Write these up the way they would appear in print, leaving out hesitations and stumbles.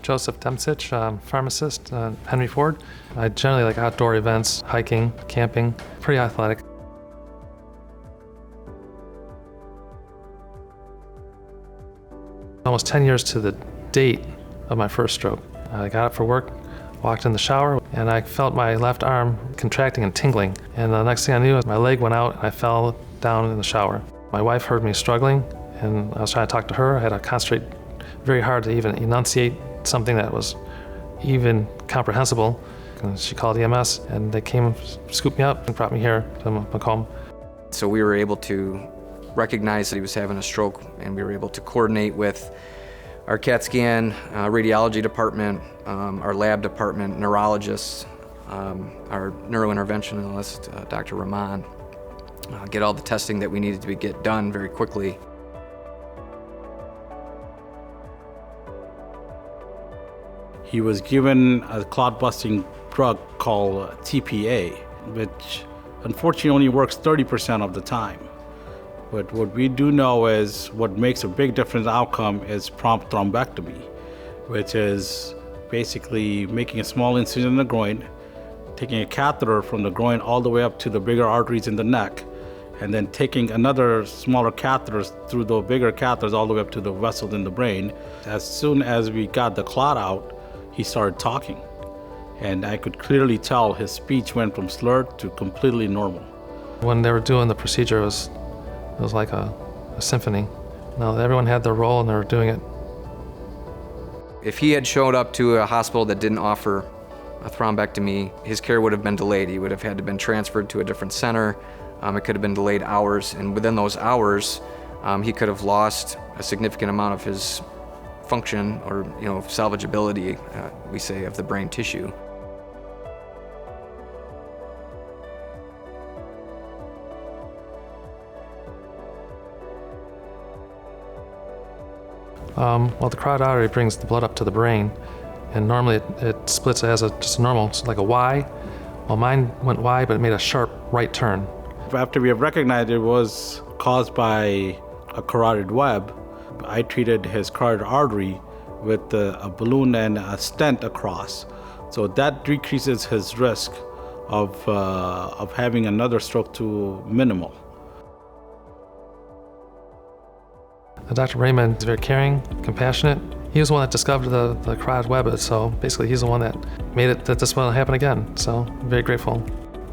Joseph Demsich, pharmacist, Henry Ford. I generally like outdoor events, hiking, camping, pretty athletic. Almost 10 years to the date of my first stroke. I got up for work, walked in the shower, and I felt my left arm contracting and tingling. And the next thing I knew, my leg went out and I fell down in the shower. My wife heard me struggling, and I was trying to talk to her. I had to concentrate very hard to even enunciate something that was even comprehensible. And she called EMS, and they came, scooped me up, and brought me here to Macomb. So we were able to recognize that he was having a stroke, and we were able to coordinate with our CAT scan, radiology department, our lab department, neurologists, our neurointerventionalist, Dr. Rahman, get all the testing that we needed to get done very quickly. He was given a clot-busting drug called TPA, which unfortunately only works 30% of the time. But what we do know is what makes a big difference in outcome is prompt thrombectomy, which is basically making a small incision in the groin, taking a catheter from the groin all the way up to the bigger arteries in the neck, and then taking another smaller catheters through the bigger catheters all the way up to the vessels in the brain. As soon as we got the clot out, he started talking, and I could clearly tell his speech went from slurred to completely normal. When they were doing the procedure, it was like a symphony. Now everyone had their role and they were doing it. If he had showed up to a hospital that didn't offer a thrombectomy, his care would have been delayed. He would have had to been transferred to a different center. It could have been delayed hours, and within those hours, he could have lost a significant amount of his function, or salvageability, we say, of the brain tissue. Well, the carotid artery brings the blood up to the brain, and normally it splits as just a normal, like a Y. Well, mine went Y, but it made a sharp right turn. After we have recognized it was caused by a carotid web, I treated his carotid artery with a balloon and a stent across. So that decreases his risk of having another stroke to minimal. Dr. Raymond is very caring, compassionate. He was the one that discovered the carotid web, so basically he's the one that made it that this won't happen again. So I'm very grateful.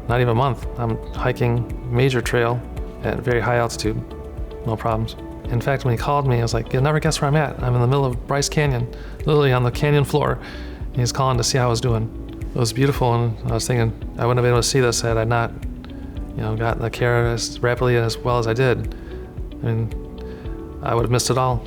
Not even a month, I'm hiking major trail at very high altitude, no problems. In fact, when he called me, I was like, you'll never guess where I'm at. I'm in the middle of Bryce Canyon, literally on the canyon floor. And he's calling to see how I was doing. It was beautiful, and I was thinking I wouldn't have been able to see this had I not, gotten the care as rapidly and as well as I did. I mean, I would have missed it all.